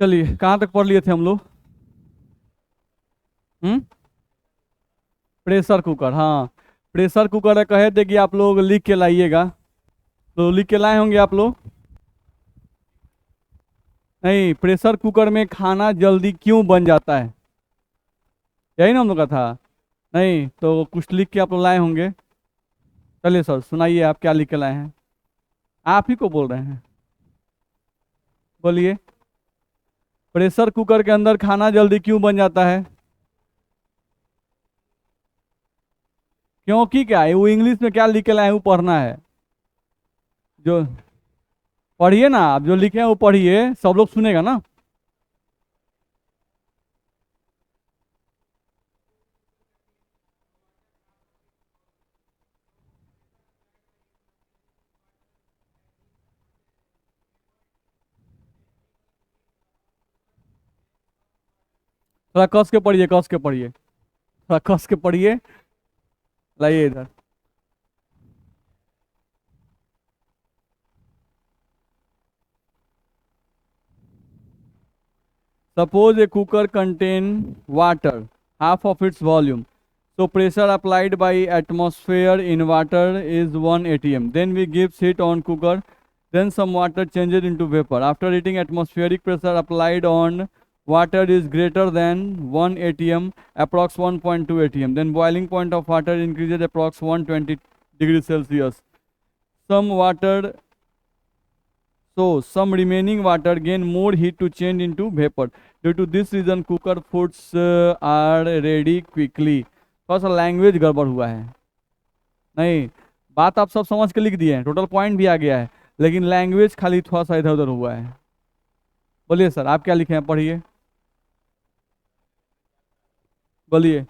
चलिए, कहाँ तक पढ़ लिए थे हम लोग? हम्म। प्रेशर कुकर, हाँ। प्रेशर कुकर कहे थे कि आप लोग लिख के लाइएगा। तो लिख के लाए होंगे आप लोग। नहीं, प्रेशर कुकर में खाना जल्दी क्यों बन जाता है? यही ना हम लोग का था। नहीं तो कुछ लिख के आप लोग लाए होंगे। चलिए सर, सुनाइए आप क्या लिख के लाए हैं। आप ही को बोल रहे हैं। बोलिए। प्रेशर कुकर के अंदर खाना जल्दी क्यों बन जाता है? क्योंकि क्या है, वो इंग्लिश में क्या लिख के लाए हैं वो पढ़ना है। जो पढ़िए ना, आप जो लिखे हैं वो पढ़िए, सब लोग सुनेगा ना। थोड़ा कस के पढ़िए, कस के पढ़िए। थोड़ा कस के पढ़िए। लाइए इधर। Suppose a cooker contain water, half of its volume. So pressure applied by atmosphere in water is 1 atm. Then we give heat on cooker. Then some water changes into vapor. After heating, atmospheric pressure applied on water is greater than 1 atm, approx 1.2 atm. Then boiling point of water increases approx 120 degrees Celsius. Some water So some remaining water gain more heat to change into vapor. Due to this reason, cooker foods are ready quickly. थोड़ा सा language गड़बड़ हुआ है। नहीं, बात आप सब समझ के लिख दिए हैं, टोटल पॉइंट भी आ गया है, लेकिन लैंग्वेज खाली थोड़ा सा इधर उधर हुआ है। बोलिए सर, आप क्या लिखे हैं, पढ़िए। बोलिए।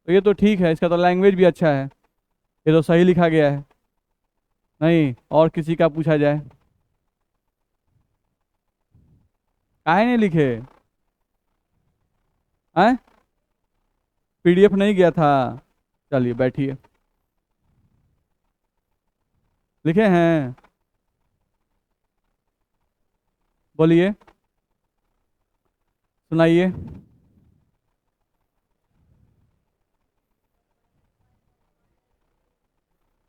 तो ये तो ठीक है, इसका तो लैंग्वेज भी अच्छा है। ये तो सही लिखा गया है। नहीं, और किसी का पूछा जाए। काहे नहीं लिखे? हैं? पीडीएफ नहीं गया था? चलिए बैठिए। लिखे हैं? बोलिए, सुनाइए।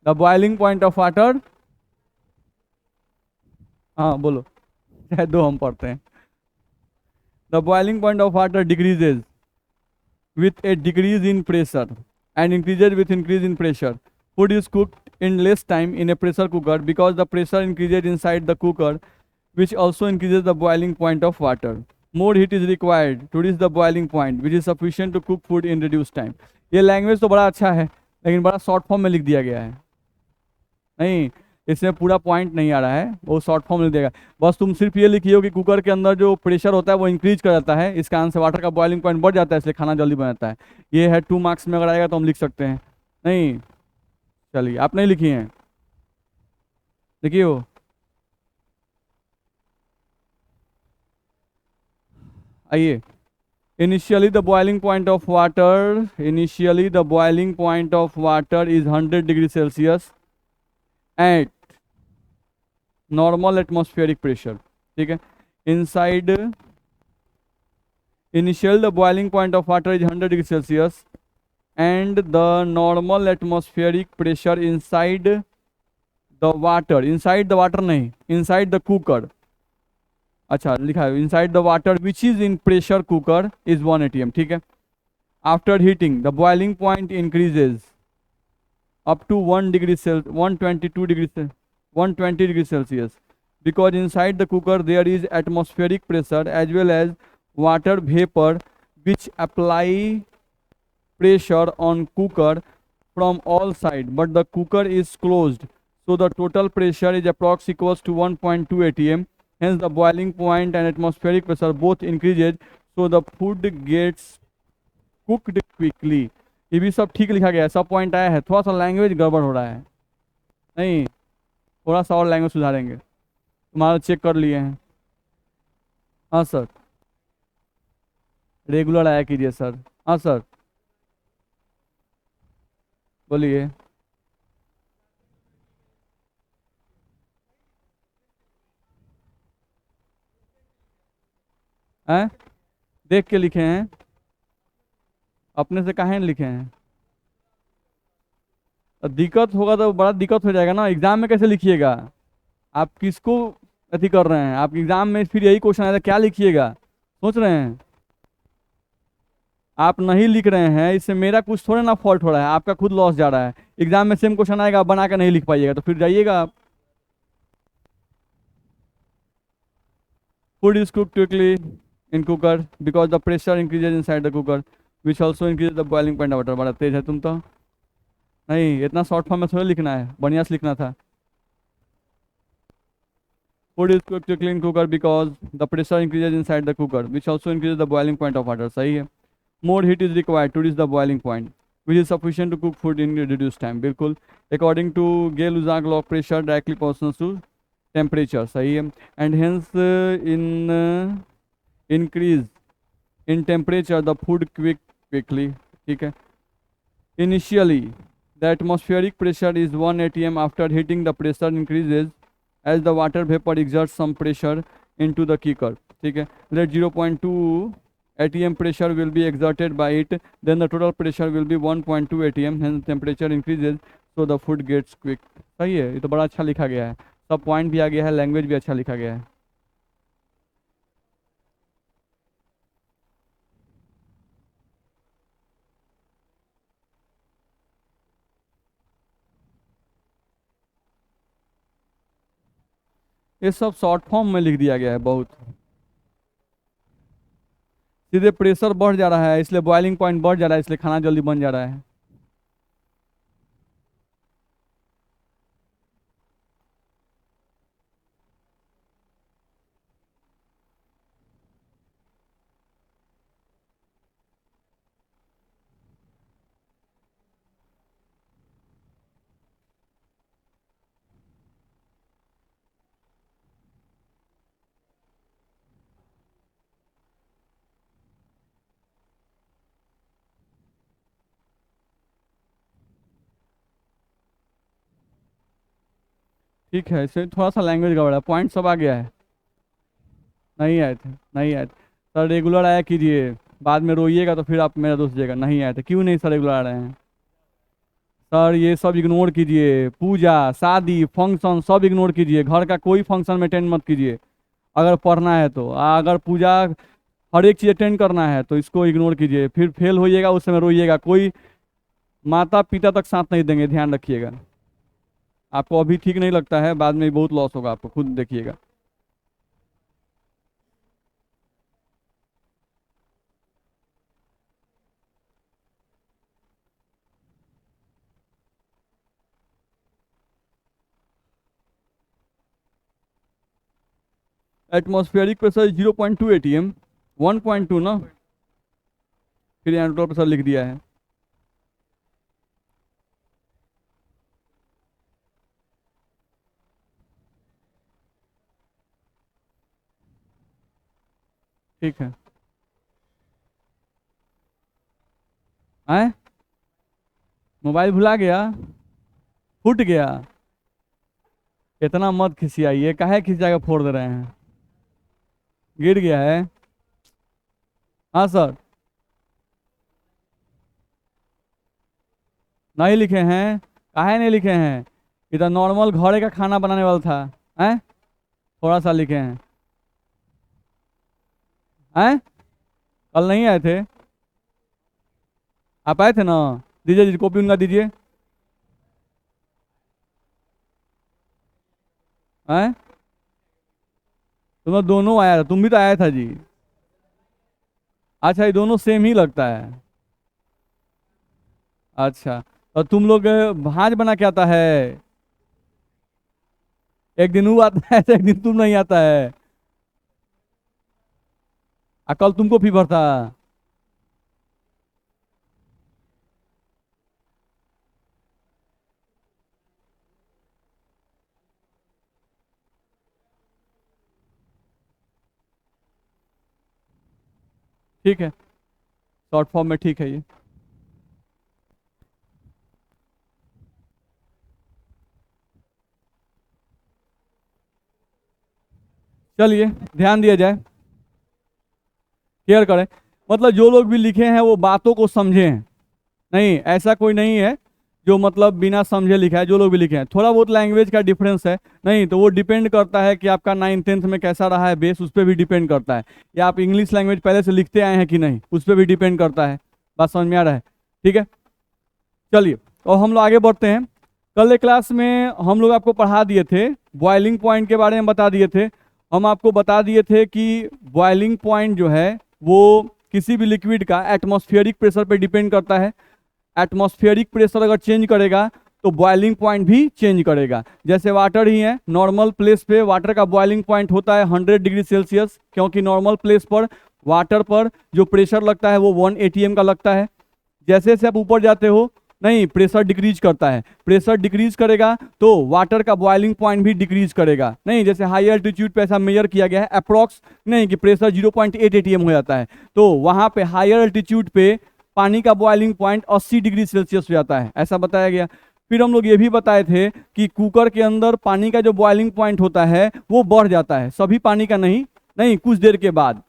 The boiling point of water. हाँ बोलो। चाहे दो हम पढ़ते हैं। The boiling point of water decreases with a decrease in pressure and increases with increase in pressure. Food is cooked in less time in a pressure cooker because the pressure increases inside the cooker, which also increases the boiling point of water. More heat is required to reach the boiling point, which is sufficient to cook food in reduced time. ये language तो बड़ा अच्छा है, लेकिन बड़ा short form में लिख दिया गया है। नहीं, इसमें पूरा पॉइंट नहीं आ रहा है, वो शॉर्ट फॉर्म लिख देगा। बस तुम सिर्फ ये लिखिए कि कुकर के अंदर जो प्रेशर होता है वो इंक्रीज कर जाता है, इसका आंसर वाटर का बॉइलिंग पॉइंट बढ़ जाता है, इसलिए खाना जल्दी बन जाता है। ये है 2 मार्क्स में, अगर आएगा तो हम लिख सकते हैं। नहीं। चलिए, आप नहीं लिखी हैं, लिखिए हो। आइए। Initially the boiling point of water is 100 degree Celsius at normal atmospheric pressure। ठीक है। inside Initially the boiling point of water is 100 degree Celsius and the normal atmospheric pressure inside the water नहीं, inside the cooker। अच्छा लिखा है inside the water which is in pressure cooker is 1 atm। ठीक है। After heating the boiling point increases up to 1 degree Celsius, 122 degree 120 degree Celsius, because inside the cooker there is atmospheric pressure as well as water vapor which apply pressure on cooker from all sides, but the cooker is closed, so the total pressure is approx equals to 1.2 atm। Hence the boiling point and atmospheric pressure both increases, so the food gets cooked quickly। ये भी सब ठीक लिखा गया है, सब point आया है, थोड़ा सा लैंग्वेज गड़बड़ हो रहा है। नहीं, थोड़ा सा और लैंग्वेज सुधारेंगे। तुम्हारा चेक कर लिए हैं। हाँ सर। रेगुलर आया कीजिए सर। हाँ सर, बोलिए। हैं? देख के लिखे हैं? अपने से काहे नहीं लिखे हैं? दिक्कत होगा तो बड़ा दिक्कत हो जाएगा ना, एग्जाम में कैसे लिखिएगा? आप किसको अथी कर रहे हैं? आप एग्जाम में फिर यही क्वेश्चन आएगा, क्या लिखिएगा? सोच रहे हैं? आप नहीं लिख रहे हैं, इससे मेरा कुछ थोड़ा ना फॉल्ट हो रहा है, आपका खुद लॉस जा रहा है। एग्जाम में सेम क्वेश्चन आएगा, आप बना के नहीं लिख पाइएगा तो फिर जाइएगा आप। Food is cook quickly in cooker because the pressure increases in side the cooker which also increase the boiling point of water. बड़ा तेज है तुम तो। नहीं, इतना शॉर्ट फॉर्म में थोड़ा लिखना है, बढ़िया से लिखना था। Food is cook quickly in cooker because the pressure increases in side the cooker which also increase the boiling point of water. सही है। More heat is required to reach the boiling point, which is sufficient to cook food in reduced time. बिल्कुल। According to Gay-Lussac law, pressure directly proportional to temperature. सही है। And hence in increase in temperature, the food quickly. ठीक है। Initially, the atmospheric pressure is 1 atm. After heating, the pressure increases as the water vapor exerts some pressure into the cooker. ठीक है। Let 0.2 atm pressure will be exerted by it, then the total pressure will be 1.2 atm, hence temperature increases so the food gets quick। सही है, ये तो बड़ा अच्छा लिखा गया है, सब पॉइंट भी आ गया है, लैंग्वेज भी अच्छा लिखा गया है। ये सब शॉर्ट फॉर्म में लिख दिया गया है बहुत। सीधे प्रेशर बढ़ जा रहा है इसलिए बॉइलिंग पॉइंट बढ़ जा रहा है, इसलिए खाना जल्दी बन जा रहा है। ठीक है, इससे थोड़ा सा लैंग्वेज गड़बड़ा है, पॉइंट सब आ गया है। नहीं आए थे, नहीं आए थे सर। रेगुलर आया कीजिए, बाद में रोइएगा तो फिर आप मेरा दोस्त दीजिएगा। नहीं आए थे, क्यों नहीं सर रेगुलर आ रहे हैं? सर ये सब इग्नोर कीजिए, पूजा शादी फंक्शन सब इग्नोर कीजिए, घर का कोई फंक्शन में अटेंड मत कीजिए अगर पढ़ना है तो। अगर पूजा हर एक चीज़ अटेंड करना है तो इसको इग्नोर कीजिए, फिर फेल होइएगा उस समय रोइएगा। कोई माता पिता तक साथ नहीं देंगे, ध्यान रखिएगा। आपको अभी ठीक नहीं लगता है, बाद में बहुत लॉस होगा आपको, खुद देखिएगा। एटमॉस्फेरिक प्रेशर 0.2 atm, 1.2 ना, फिर यहाँ टोटल प्रेशर लिख दिया है। ठीक है। आए? मोबाइल भुला गया? फूट गया? इतना मत खिसियाइए, काहे खिसिया के फोड़ दे रहे हैं? गिर गया है? हाँ सर। नहीं लिखे हैं? काहे नहीं लिखे हैं? इधर नॉर्मल घरे का खाना बनाने वाला था। हैं? थोड़ा सा लिखे हैं। हैं? कल नहीं आए थे? आप आए थे ना? दीजिए जी कॉपी उनका दीजिए। हैं? तुम लोग दोनों आया था, तुम भी तो आया था जी। अच्छा, ये दोनों सेम ही लगता है। अच्छा, और तुम लोग भांज बना के आता है? एक दिन वो आता है तो एक दिन तुम नहीं आता है। कल तुमको फीवर था। ठीक है, शॉर्ट फॉर्म में ठीक है ये। चलिए ध्यान दिया जाए, केयर करें, मतलब जो लोग भी लिखे हैं वो बातों को समझे हैं, नहीं ऐसा कोई नहीं है जो मतलब बिना समझे लिखा है। जो लोग भी लिखे हैं, थोड़ा बहुत लैंग्वेज का डिफरेंस है, नहीं तो वो डिपेंड करता है कि आपका 9th-10th में कैसा रहा है बेस, उस पर भी डिपेंड करता है, या आप इंग्लिश लैंग्वेज पहले से लिखते आए हैं कि नहीं, उस पर भी डिपेंड करता है। बात समझ में आ रहा है? ठीक है, चलिए और हम लोग आगे बढ़ते हैं। कल क्लास में हम लोग आपको पढ़ा दिए थे, बॉइलिंग पॉइंट के बारे में बता दिए थे। हम आपको बता दिए थे कि बॉइलिंग पॉइंट जो है वो किसी भी लिक्विड का एटमॉस्फेरिक प्रेशर पे डिपेंड करता है। एटमॉस्फेरिक प्रेशर अगर चेंज करेगा तो बॉइलिंग पॉइंट भी चेंज करेगा। जैसे वाटर ही है, नॉर्मल प्लेस पे वाटर का बॉइलिंग पॉइंट होता है 100 डिग्री सेल्सियस, क्योंकि नॉर्मल प्लेस पर वाटर पर जो प्रेशर लगता है वो 1 atm का लगता है। जैसे जैसे आप ऊपर जाते हो, नहीं प्रेशर डिक्रीज करता है, प्रेशर डिक्रीज करेगा तो वाटर का बॉइलिंग पॉइंट भी डिक्रीज करेगा। नहीं जैसे हाई एल्टीट्यूड पे ऐसा मेजर किया गया है अप्रॉक्स, नहीं कि प्रेशर 0.8 atm हो जाता है, तो वहां पे हायर एल्टीट्यूड पे पानी का बॉइलिंग पॉइंट 80 डिग्री सेल्सियस हो जाता है, ऐसा बताया गया। फिर हम लोग ये भी बताए थे कि कुकर के अंदर पानी का जो बॉइलिंग पॉइंट होता है वो बढ़ जाता है, सभी पानी का नहीं, नहीं कुछ देर के बाद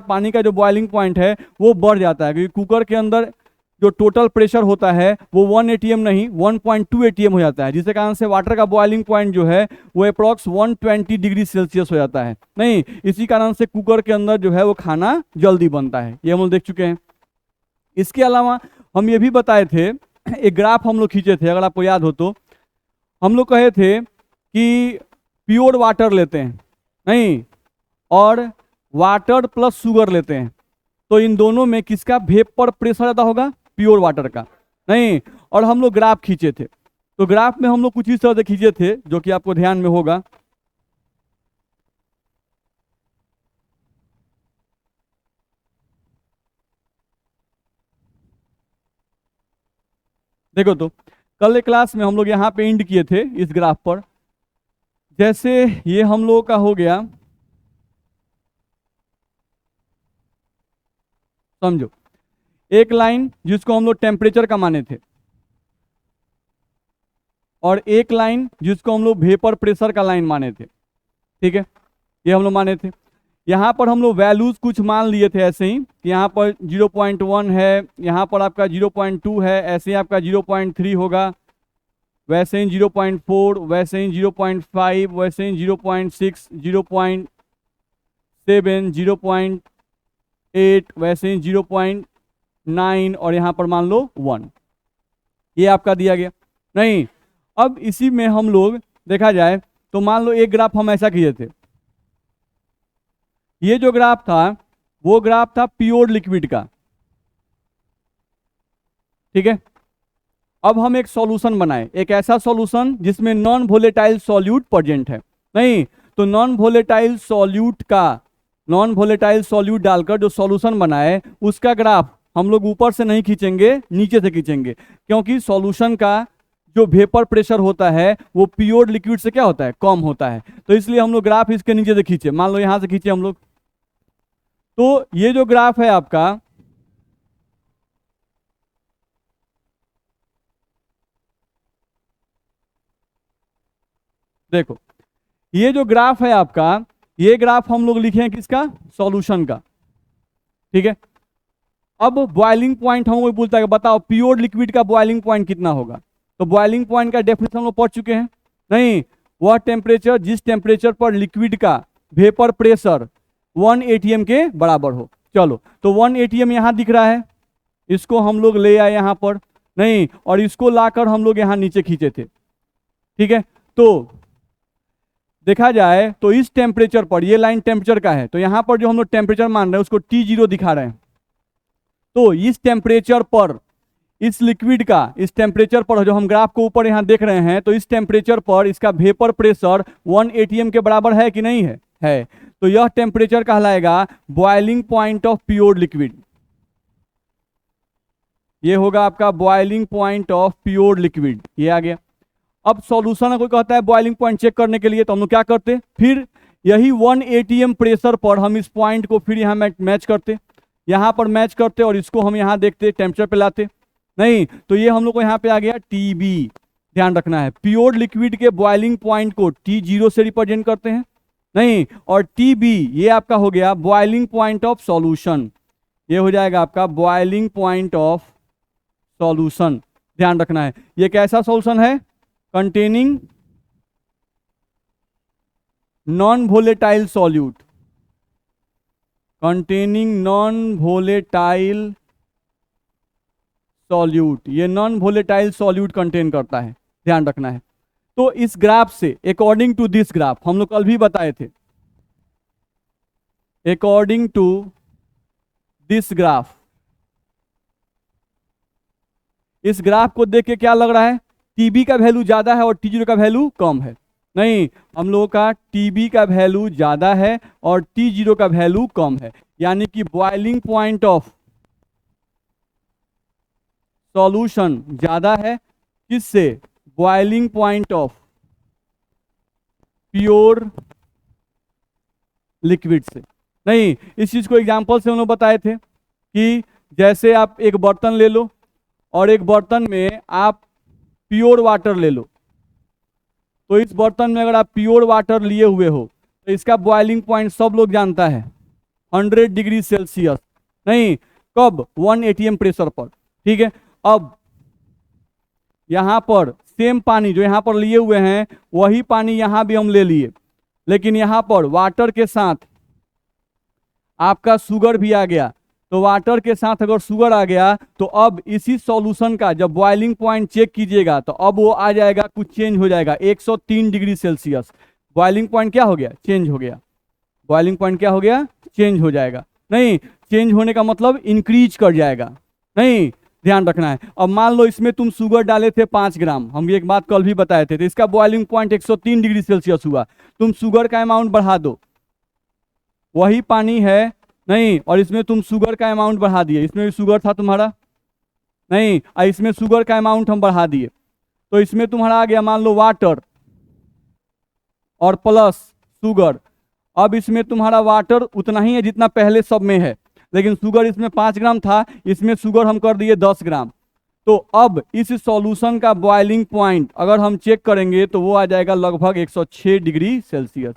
पानी का जो बॉइलिंग पॉइंट है वो बढ़ जाता है, क्योंकि कुकर के अंदर जो टोटल प्रेशर होता है वो 1 atm नहीं 1.2 atm हो जाता है, जिसके कारण से वाटर का बॉइलिंग पॉइंट जो है वो अप्रॉक्स 120 डिग्री सेल्सियस हो जाता है। नहीं इसी कारण से कुकर के अंदर जो है वो खाना जल्दी बनता है, ये हम लोग देख चुके हैं। इसके अलावा हम ये भी बताए थे, एक ग्राफ हम लोग खींचे थे, अगर आपको याद हो तो, हम लोग कहे थे कि प्योर वाटर लेते हैं, नहीं और वाटर प्लस शुगर लेते हैं, तो इन दोनों में किसका वेपर प्रेशर ज़्यादा होगा? प्योर वाटर का, नहीं। और हम लोग ग्राफ खींचे थे, तो ग्राफ में हम लोग कुछ इस तरह से खींचे थे जो कि आपको ध्यान में होगा। देखो तो कल क्लास में हम लोग यहाँ पे एंड किए थे इस ग्राफ पर। जैसे ये हम लोगों का हो गया, समझो एक लाइन जिसको हम लोग टेम्परेचर का माने थे, और एक लाइन जिसको हम लोग वेपर प्रेशर का लाइन माने थे, ठीक है, ये हम लोग माने थे। यहाँ पर हम लोग वैल्यूज कुछ मान लिए थे ऐसे ही कि यहाँ पर 0.1 है, यहाँ पर आपका 0.2 है, ऐसे ही आपका 0.3 होगा, वैसे ही 0.4, वैसे ही 0.5, वैसे ही 0.6, 0.7, 0.8, वैसे ही 0.9 और यहाँ पर मान लो 1, ये आपका दिया गया। नहीं अब इसी में हम लोग देखा जाए तो मान लो एक ग्राफ हम ऐसा किए थे, ये जो ग्राफ था वो ग्राफ था प्योर लिक्विड का, ठीक है। अब हम एक सॉल्यूशन बनाए, एक ऐसा सॉल्यूशन जिसमें नॉन वोलेटाइल सॉल्यूट प्रेजेंट है, नहीं तो नॉन वोलेटाइल सॉल्यूट डालकर जो सॉल्यूशन बनाए उसका ग्राफ हम लोग ऊपर से नहीं खींचेंगे, नीचे से खींचेंगे, क्योंकि सॉल्यूशन का जो वेपर प्रेशर होता है वो प्योर लिक्विड से क्या होता है? कम होता है, तो इसलिए हम लोग ग्राफ इसके नीचे से खींचे, मान लो यहां से खींचे हम लोग। तो ये जो ग्राफ है आपका, देखो ये जो ग्राफ है आपका, ये ग्राफ हम लोग लिखे हैं किसका? सॉल्यूशन का, ठीक है। अब बॉइलिंग पॉइंट हम लोग बोलता है बताओ प्योर लिक्विड का बॉइलिंग पॉइंट कितना होगा? तो बॉइलिंग पॉइंट का डेफिनेशन हम लोग पढ़ चुके हैं, नहीं वह टेम्परेचर जिस टेम्परेचर पर लिक्विड का वेपर प्रेशर 1 atm के बराबर हो। चलो तो 1 atm यहां दिख रहा है, इसको हम लोग ले आए यहां पर, नहीं और इसको लाकर हम लोग यहां नीचे खींचे थे, ठीक है। तो देखा जाए तो इस टेम्परेचर पर, ये लाइन टेम्परेचर का है, तो यहां पर जो हम लोग टेम्परेचर मान रहे हैं उसको T0 दिखा रहे हैं, तो इस टेम्परेचर पर इस लिक्विड का, इस टेम्परेचर पर जो हम ग्राफ को ऊपर यहां देख रहे हैं, तो इस टेम्परेचर पर इसका वेपर प्रेशर 1 atm के बराबर है कि नहीं है? है। तो यह टेम्परेचर कहलाएगा boiling point of pure liquid, ये होगा आपका boiling point of pure liquid, ये आ गया। अब सॉल्यूशन कोई कहता है बॉइलिंग पॉइंट चेक करने के लिए, तो हम लोग क्या करते? फिर यही 1 atm प्रेशर पर हम इस पॉइंट को फिर यहां मैच करते, यहाँ पर मैच करते और इसको हम यहाँ देखते, टेम्परेचर पे लाते। नहीं, तो ये हम लोग को यहाँ पे आ गया TB, ध्यान रखना है। प्योर लिक्विड के बॉइलिंग पॉइंट को T0 से रिप्रेजेंट करते हैं। नहीं, और TB ये आपका हो गया बॉइलिंग पॉइंट ऑफ सॉल्यूशन, ये हो जाएगा आपका बॉइलिंग पॉइंट ऑफ सॉल्यूशन। ध्यान रखना है, ये कैसा सॉल्यूशन है? Containing non volatile solute, containing non volatile solute, ये नॉन वोलेटाइल सॉल्यूट कंटेन करता है, ध्यान रखना है। तो इस ग्राफ से, अकॉर्डिंग टू दिस ग्राफ, हम लोग कल भी बताए थे, अकॉर्डिंग टू दिस ग्राफ, इस ग्राफ को देख के क्या लग रहा है? TB का वैल्यू ज्यादा है और T0 का वैल्यू कम है। नहीं, हम लोगों का TB का वैल्यू ज्यादा है और T0 का वैल्यू कम है, यानी कि बॉइलिंग पॉइंट ऑफ सॉल्यूशन ज्यादा है किससे? Boiling point of pure liquid से। नहीं, इस चीज को एग्जांपल से हम लोग बताए थे कि जैसे आप एक बर्तन ले लो और एक बर्तन में आप प्योर वाटर ले लो, तो इस बर्तन में अगर आप प्योर वाटर लिए हुए हो तो इसका बॉइलिंग पॉइंट सब लोग जानता है 100 डिग्री सेल्सियस। नहीं, कब? 1 atm प्रेशर पर, ठीक है। अब यहां पर सेम पानी जो यहां पर लिए हुए हैं वही पानी यहां भी हम ले लिए, लेकिन यहां पर वाटर के साथ आपका शुगर भी आ गया। तो वाटर के साथ अगर शुगर आ गया तो अब इसी सॉल्यूशन का जब बॉइलिंग पॉइंट चेक कीजिएगा तो अब वो आ जाएगा, कुछ चेंज हो जाएगा, 103 डिग्री सेल्सियस। बॉइलिंग पॉइंट क्या हो गया? चेंज हो गया। बॉइलिंग पॉइंट क्या हो गया? चेंज हो जाएगा। नहीं, चेंज होने का मतलब इंक्रीज कर जाएगा। नहीं, ध्यान रखना है। अब मान लो इसमें तुम शुगर डाले थे 5 ग्राम, हम एक बात कल भी बताए थे, तो इसका बॉइलिंग पॉइंट 103 डिग्री सेल्सियस हुआ। तुम शुगर का अमाउंट बढ़ा दो, वही पानी है, नहीं, और इसमें तुम शुगर का अमाउंट बढ़ा दिए, इसमें भी शुगर था तुम्हारा, नहीं, और इसमें शुगर का अमाउंट हम बढ़ा दिए, तो इसमें तुम्हारा आ गया मान लो वाटर और प्लस शुगर। अब इसमें तुम्हारा वाटर उतना ही है जितना पहले सब में है, लेकिन शुगर इसमें 5 ग्राम था, इसमें शुगर हम कर दिए 10 ग्राम। तो अब इस सॉल्यूशन का बॉइलिंग पॉइंट अगर हम चेक करेंगे तो वो आ जाएगा लगभग 106 डिग्री सेल्सियस,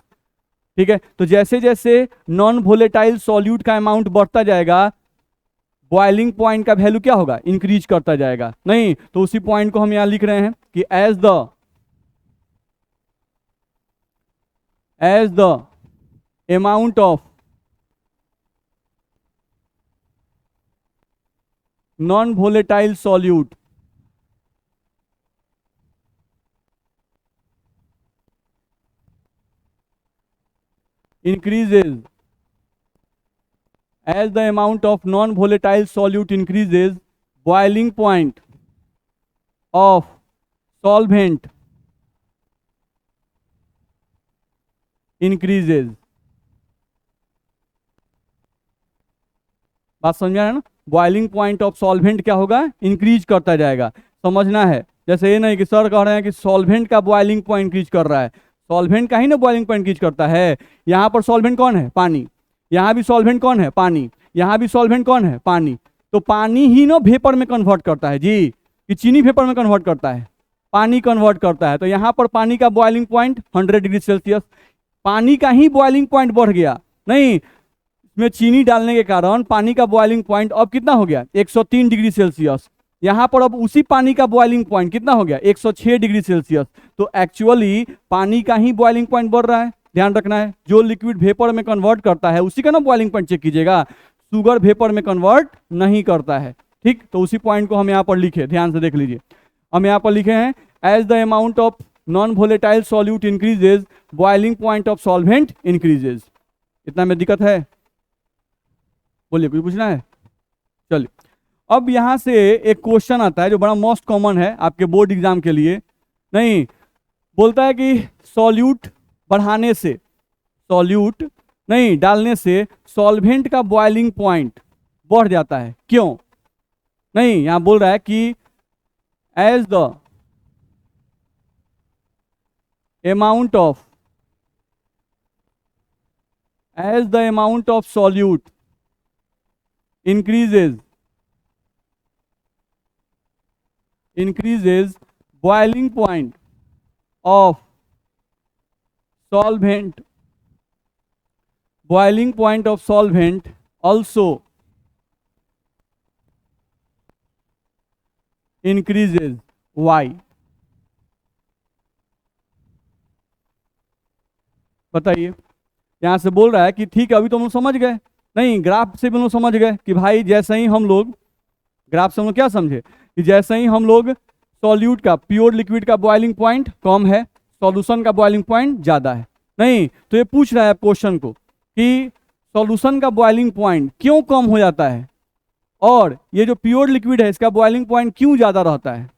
ठीक है। तो जैसे जैसे नॉन वोलेटाइल सॉल्यूट का अमाउंट बढ़ता जाएगा, बॉइलिंग पॉइंट का वैल्यू क्या होगा? इंक्रीज करता जाएगा। नहीं, तो उसी पॉइंट को हम यहां लिख रहे हैं कि as the amount of non-volatile solute increases, as the amount of non-volatile solute increases, boiling point of solvent increases। बात समझ में आया ना? बॉइलिंग पॉइंट ऑफ सॉल्वेंट क्या होगा? इंक्रीज करता जाएगा। समझना है, जैसे ये नहीं कि सर कह रहे हैं कि सॉल्वेंट का बॉइलिंग पॉइंट इंक्रीज कर रहा है, सॉल्वेंट का ही ना बॉइलिंग पॉइंट इंक्रीज करता है। यहाँ पर सॉल्वेंट कौन है? पानी। यहाँ भी सॉल्वेंट कौन है? पानी। यहाँ भी सॉल्वेंट कौन है? पानी। तो पानी ही ना वेपर में कन्वर्ट करता है जी, कि चीनी वेपर में कन्वर्ट करता है? पानी कन्वर्ट करता है। तो यहाँ पर पानी का बॉइलिंग पॉइंट 100 डिग्री सेल्सियस, पानी का ही बॉइलिंग पॉइंट बढ़ गया। नहीं, इसमें चीनी डालने के कारण पानी का बॉइलिंग पॉइंट अब कितना हो गया? 103 डिग्री सेल्सियस। यहाँ पर अब उसी पानी का बॉइलिंग पॉइंट कितना हो गया? 106 डिग्री सेल्सियस। तो एक्चुअली पानी का ही बॉइलिंग पॉइंट बढ़ रहा है, ध्यान रखना है। जो लिक्विड वेपर में कन्वर्ट करता है उसी का ना बॉइलिंग पॉइंट चेक कीजिएगा, शुगर वेपर में कन्वर्ट नहीं करता है, ठीक। तो उसी पॉइंट को हम यहाँ पर लिखे, ध्यान से देख लीजिए। हम यहाँ पर लिखे हैं as the amount of non volatile solute increases, boiling point of solvent increases. इतना में दिक्कत है? बोलिए, कुछ पूछना है? चलिए, अब यहां से एक क्वेश्चन आता है जो बड़ा मोस्ट कॉमन है आपके बोर्ड एग्जाम के लिए। नहीं, बोलता है कि सॉल्यूट बढ़ाने से, सॉल्यूट नहीं डालने से सॉल्वेंट का बॉइलिंग पॉइंट बढ़ जाता है, क्यों? नहीं, यहां बोल रहा है कि as the amount of solute increases boiling point of solvent also increases y। बताइए, यहां से बोल रहा है कि ठीक है अभी तो हम लोग समझ गए, नहीं ग्राफ से भी हम लोग समझ गए कि भाई जैसे ही हम लोग ग्राफ से हम लोग क्या समझे कि जैसे ही हम लोग सॉल्यूट का प्योर लिक्विड का बॉइलिंग पॉइंट कम है, सॉल्यूशन का बॉइलिंग पॉइंट ज्यादा है। नहीं तो ये पूछ रहा है क्वेश्चन को कि सॉल्यूशन का बॉइलिंग पॉइंट क्यों कम हो जाता है और ये जो प्योर लिक्विड है इसका बॉइलिंग पॉइंट क्यों ज्यादा रहता है।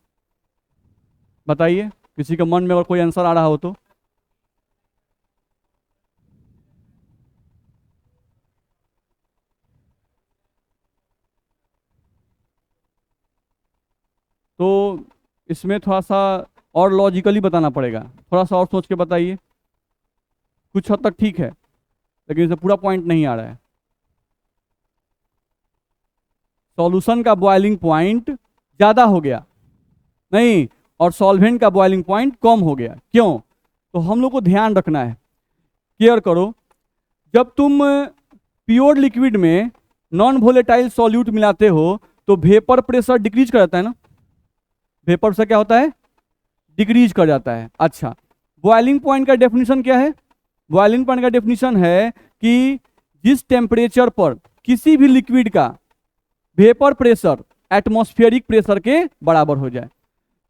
बताइए, किसी के मन में अगर कोई आंसर आ रहा हो तो। तो इसमें थोड़ा सा और लॉजिकली बताना पड़ेगा, थोड़ा सा और सोच के बताइए। कुछ हद तक ठीक है लेकिन इसे पूरा पॉइंट नहीं आ रहा है। सॉल्यूशन का बॉइलिंग पॉइंट ज्यादा हो गया, नहीं, और सॉल्वेंट का बॉइलिंग पॉइंट कम हो गया, क्यों? तो हम लोग को ध्यान रखना है, केयर करो। जब तुम प्योर लिक्विड में नॉन वोलेटाइल सॉल्यूट मिलाते हो तो वेपर प्रेशर डिक्रीज कर जाता है ना, वेपर से क्या होता है, डिक्रीज कर जाता है। अच्छा, बॉइलिंग पॉइंट का डेफिनेशन क्या है? बॉइलिंग पॉइंट का डेफिनेशन है कि जिस टेम्परेचर पर किसी भी लिक्विड का वेपर प्रेशर एटमॉस्फेरिक प्रेशर के बराबर हो जाए।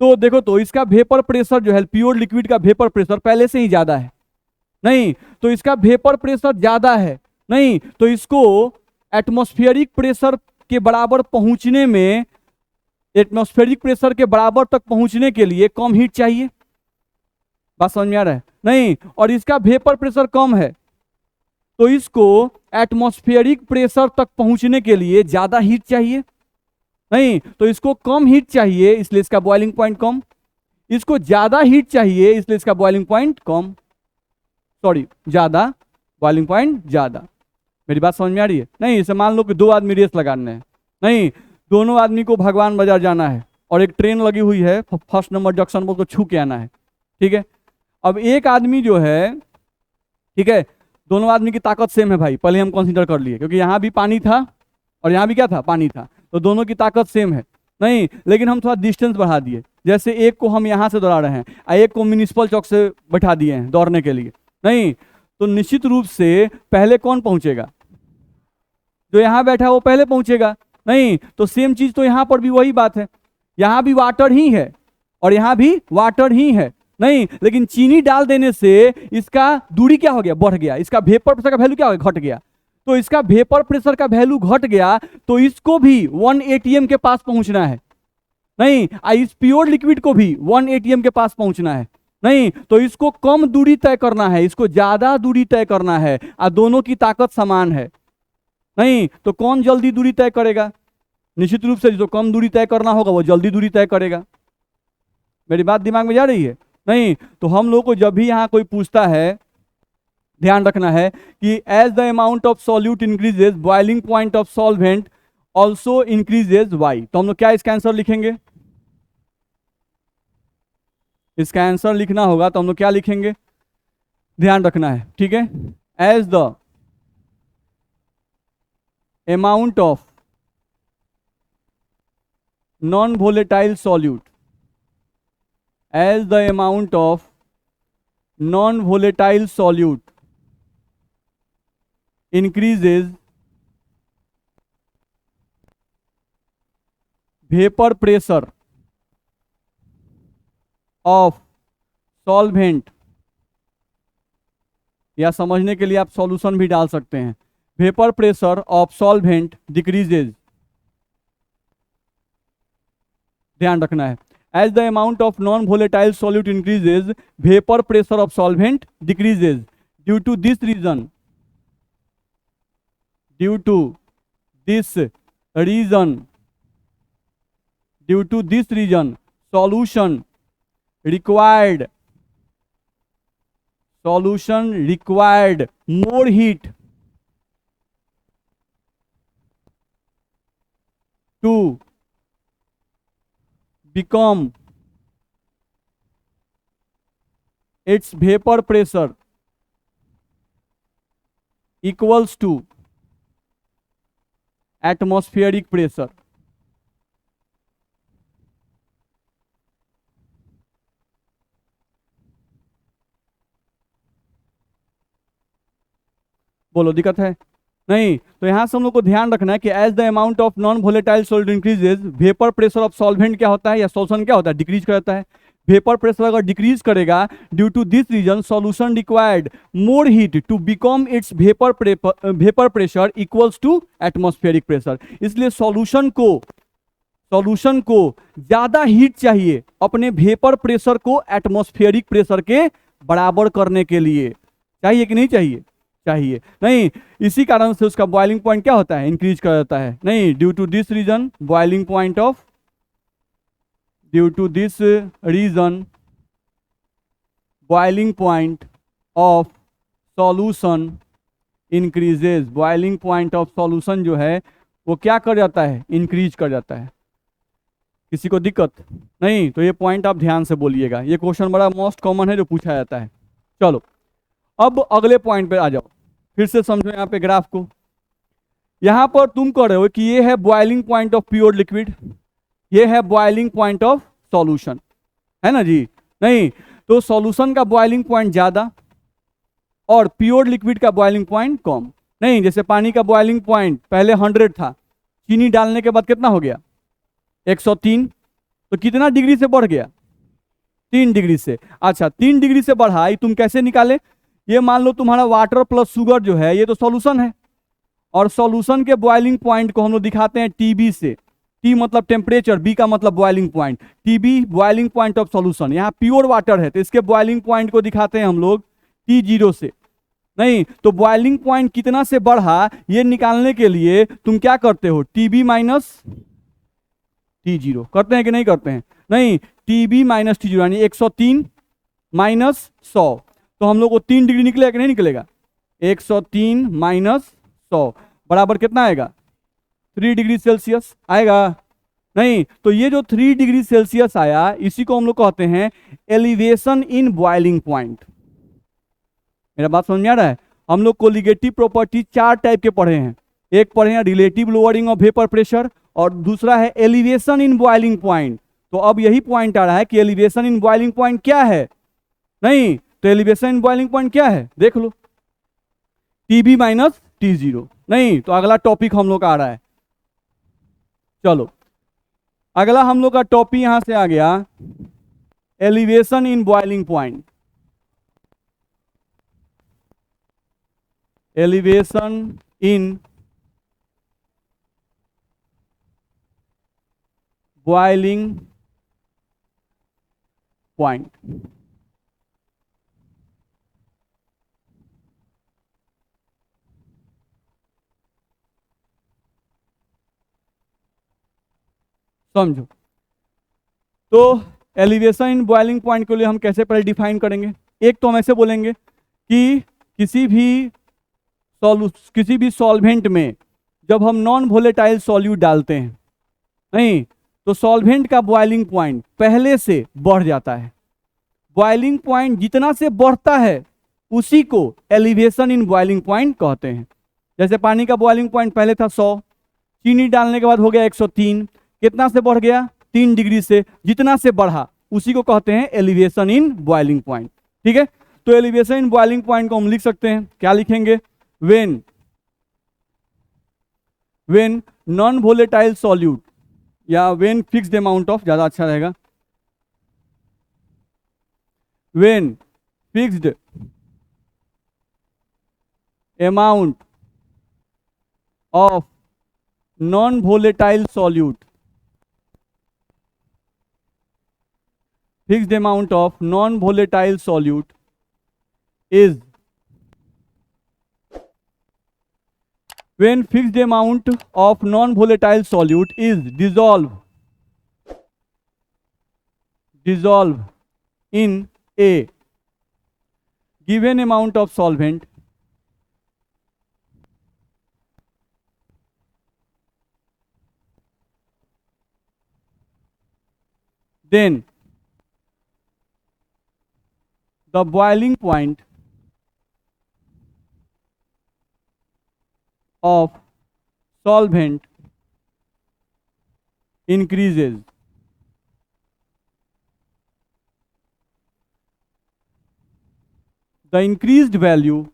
तो देखो, तो इसका वेपर प्रेशर जो है प्योर लिक्विड का वेपर प्रेशर पहले से ही ज्यादा है, नहीं तो इसका वेपर प्रेशर ज्यादा है, नहीं तो इसको एटमॉस्फेरिक प्रेशर के बराबर पहुंचने में, एटमॉस्फेरिक प्रेशर के बराबर तक पहुंचने के लिए कम हीट चाहिए। बात समझ में आ रहा है? नहीं, और इसका वेपर प्रेशर कम है तो इसको एटमॉस्फेरिक प्रेशर तक पहुंचने के लिए ज्यादा हीट चाहिए, नहीं तो इसको कम हीट चाहिए इसलिए इसका बॉइलिंग पॉइंट कम, इसको ज्यादा हीट चाहिए इसलिए इसका बॉइलिंग पॉइंट कम, सॉरी ज्यादा, बॉइलिंग पॉइंट ज्यादा। मेरी बात समझ में आ रही है? नहीं, इसे मान लो कि दो आदमी रेस लगाने हैं, नहीं दोनों आदमी को भगवान बाजार जाना है और एक ट्रेन लगी हुई है, फर्स्ट नंबर जंक्शन पर तो छू के आना है, ठीक है। अब एक आदमी जो है, ठीक है, दोनों आदमी की ताकत सेम है भाई, पहले हम कंसीडर कर लिए क्योंकि यहाँ भी पानी था और यहाँ भी क्या था, पानी था, तो दोनों की ताकत सेम है, नहीं लेकिन हम थोड़ा डिस्टेंस बढ़ा दिए, जैसे एक को हम यहाँ से दौड़ा रहे हैं और एक को म्यूनिसिपल चौक से बैठा दिए हैं दौड़ने के लिए, नहीं तो निश्चित रूप से पहले कौन पहुंचेगा, जो यहाँ बैठा है वो पहले पहुंचेगा, नहीं तो सेम चीज तो यहाँ पर भी वही बात है, यहाँ भी वाटर ही है और यहाँ भी वाटर ही है, नहीं लेकिन चीनी डाल देने से इसका दूरी क्या हो गया, बढ़ गया, इसका वेपर प्रेशर का वैल्यू क्या हो गया, घट गया, तो इसका वेपर प्रेशर का वैल्यू घट गया तो इसको भी 1 एटीएम के पास पहुंचना है, नहीं इस प्योर लिक्विड को भी 1 एटीएम के पास पहुंचना है, नहीं तो इसको कम दूरी तय करना है, इसको ज्यादा दूरी तय करना है, और दोनों की ताकत समान है, नहीं तो कौन जल्दी दूरी तय करेगा, निश्चित रूप से जो कम दूरी तय करना होगा वो जल्दी दूरी तय करेगा। मेरी बात दिमाग में जा रही है? नहीं तो हम लोग को जब भी यहाँ कोई पूछता है ध्यान रखना है कि as the amount of solute increases boiling point of solvent also increases why, तो हम लोग क्या इसका आंसर लिखेंगे, इसका आंसर लिखना होगा तो हम लोग क्या लिखेंगे, ध्यान रखना है, ठीक है। As the amount of non volatile solute, as the amount of non-volatile solute increases vapor pressure of solvent, या समझने के लिए आप सॉल्यूशन भी डाल सकते हैं, vapour pressure of solvent decreases, ध्यान रखना है, as the amount of non-volatile solute increases vapor pressure of solvent decreases, due to this reason, due to this reason, due to this reason solution required more heat, to become its vapor pressure equals to atmospheric pressure. बोलो दिक्कत है? नहीं, तो यहां से हम लोग को ध्यान रखना है कि as the amount of non volatile salt increases, vapour pressure of solvent क्या होता है या सॉल्यूशन क्या होता है, डिक्रीज करता है। वेपर प्रेशर अगर डिक्रीज करेगा, due to this reason solution required more heat to become its vapour pressure equals to atmospheric pressure. इसलिए सॉल्यूशन को ज्यादा हीट चाहिए अपने वेपर प्रेशर को एटमॉस्फेरिक प्रेशर के बराबर करने के लिए। चाहिए कि नहीं चाहिए? चाहिए। नहीं, इसी कारण से उसका बॉइलिंग पॉइंट क्या होता है, इंक्रीज कर जाता है। नहीं, due to this reason boiling point of solution increases. Boiling point of solution जो है वो क्या कर जाता है, इंक्रीज कर जाता है। किसी को दिक्कत नहीं? तो ये पॉइंट आप ध्यान से बोलिएगा, ये क्वेश्चन बड़ा मोस्ट कॉमन है जो पूछा जाता है। चलो अब अगले पॉइंट पे आ जाओ, फिर से समझो यहाँ पे ग्राफ को। यहां पर तुम कह रहे हो कि ये है boiling point of pure liquid, ये है बॉइलिंग पॉइंट ऑफ सॉल्यूशन, है ना जी? नहीं, तो सॉल्यूशन का बॉइलिंग पॉइंट ज्यादा और प्योर लिक्विड का बॉइलिंग पॉइंट कम। नहीं, जैसे पानी का बॉइलिंग पॉइंट पहले 100 था, चीनी डालने के बाद कितना हो गया, 103। तो कितना डिग्री से बढ़ गया, 3 डिग्री से। अच्छा, 3 डिग्री से बढ़ा, तुम कैसे निकाले? ये मान लो तुम्हारा वाटर प्लस शुगर जो है ये तो सॉल्यूशन है, और सॉल्यूशन के बॉइलिंग पॉइंट को हम लोग दिखाते हैं टीबी से। टी मतलब टेम्परेचर, बी का मतलब boiling point. TB boiling point of solution. यहाँ प्योर वाटर है तो इसके बॉइलिंग पॉइंट को दिखाते हैं हम लोग T0 से। नहीं, तो बॉइलिंग पॉइंट कितना से बढ़ा ये निकालने के लिए तुम क्या करते हो, टीबी माइनस T0 करते हैं कि नहीं करते हैं? नहीं, टीबी माइनस T0 यानी 103 माइनस 100, तो हम लोग को 3 डिग्री निकलेगा कि नहीं निकलेगा? 103 माइनस 100 बराबर कितना आएगा, 3 डिग्री सेल्सियस आएगा। नहीं, तो ये जो 3 डिग्री सेल्सियस आया इसी को हम लोग कहते हैं एलिवेशन इन बॉइलिंग पॉइंट। मेरा बात समझ में आ रहा है? हम लोग कोलिगेटिव प्रॉपर्टी 4 टाइप के पढ़े हैं। एक पढ़े हैं relative lowering of vapour pressure, और दूसरा है एलिवेशन इन बॉइलिंग पॉइंट। तो अब यही पॉइंट आ रहा है कि एलिवेशन इन बॉइलिंग पॉइंट क्या है। नहीं, तो एलिवेशन इन बॉइलिंग पॉइंट क्या है देख लो, टीबी माइनस T0। नहीं, तो अगला टॉपिक हम लोग का आ रहा है। चलो अगला हम लोग का टॉपिक यहां से आ गया, elevation in boiling point. Elevation in boiling point. समझो, तो एलिवेशन इन बॉइलिंग पॉइंट के लिए हम कैसे पहले डिफाइन करेंगे? एक तो हम ऐसे बोलेंगे कि किसी भी सॉल्वेंट में जब हम नॉन वोलेटाइल सॉल्यूट डालते हैं, नहीं, तो सॉल्वेंट का बॉइलिंग पॉइंट पहले से बढ़ जाता है। बॉइलिंग पॉइंट जितना से बढ़ता है उसी को एलिवेशन इन बॉइलिंग पॉइंट कहते हैं। जैसे पानी का बॉइलिंग पॉइंट पहले था 100, चीनी डालने के बाद हो गया 103, कितना से बढ़ गया, 3 डिग्री से। जितना से बढ़ा उसी को कहते हैं एलिवेशन इन बॉइलिंग पॉइंट। ठीक है, तो एलिवेशन इन बॉइलिंग पॉइंट को हम लिख सकते हैं, क्या लिखेंगे, व्हेन नॉन वोलेटाइल सॉल्यूट, या व्हेन फिक्स्ड अमाउंट ऑफ, ज्यादा अच्छा रहेगा, when fixed amount of non volatile solute, fixed amount of non-volatile solute is, when fixed amount of non-volatile solute is dissolve in a given amount of solvent, then the boiling point of solvent increases. The increased value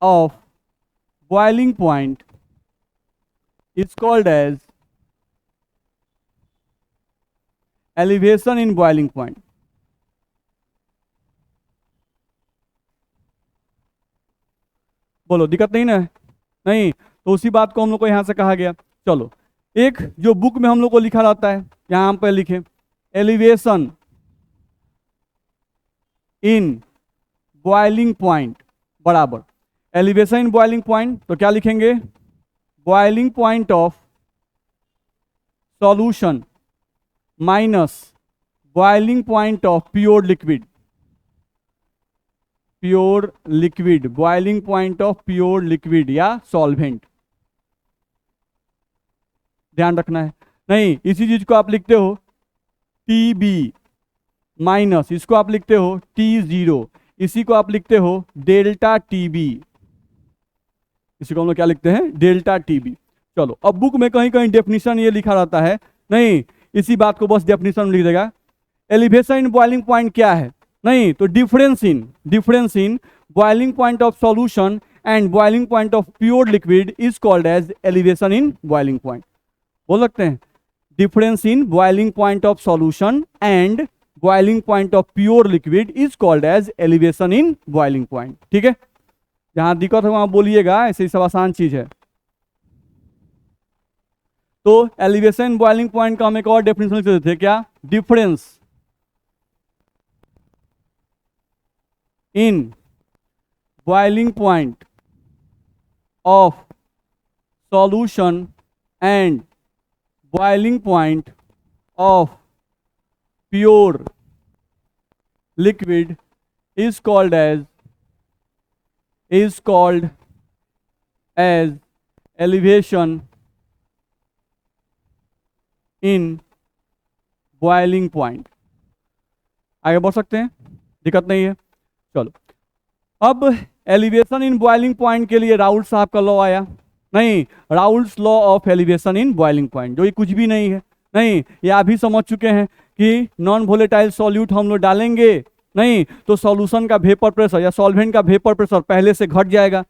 of boiling point is called as elevation in boiling point. बोलो, दिक्कत नहीं ना? नहीं, तो उसी बात को हम लोग को यहां से कहा गया। चलो, एक जो बुक में हम लोग को लिखा रहता है, यहां हम पे लिखे एलिवेशन इन बॉइलिंग पॉइंट बराबर एलिवेशन इन बॉइलिंग पॉइंट, तो क्या लिखेंगे? Boiling point of solution minus boiling point of pure liquid, boiling point of pure liquid या सॉल्वेंट। ध्यान रखना है। नहीं, इसी चीज को आप लिखते हो TB माइनस, इसको आप लिखते हो T0, इसी को आप लिखते हो डेल्टा TB, इसी को हम लोग क्या लिखते हैं? Delta TB। चलो, अब बुक में कहीं कहीं डेफिनेशन ये लिखा रहता है, नहीं, इसी बात को बस डेफिनेशन लिख देगा। एलिवेशन इन बॉइलिंग पॉइंट क्या है? नहीं, तो difference in boiling point of solution and boiling point of pure liquid is called as elevation in boiling point. बोल सकते हैं difference in boiling point of solution and boiling point of pure liquid is called as elevation in boiling point. ठीक है, जहां दिक्कत है वहां बोलिएगा, ऐसे ही सब आसान चीज है। तो एलिवेशन बॉइलिंग पॉइंट का हम एक और डेफिनेशन लिख देते थे, क्या? Difference in boiling point of solution and boiling point of pure liquid is called as elevation in boiling point। आगे बढ़ सकते हैं, दिक्कत नहीं है। चलो, अब एलिवेशन इन बॉइलिंग पॉइंट के लिए राउल्ट साहब का लॉ आया। नहीं, Raoult's law of elevation in boiling point, जो ये कुछ भी नहीं है। नहीं, ये आप भी समझ चुके हैं कि नॉन वोलेटाइल सॉल्यूट हम लोग डालेंगे, नहीं तो सॉल्यूशन का वेपर प्रेशर या सॉल्वेंट का वेपर प्रेशर पहले से घट जाएगा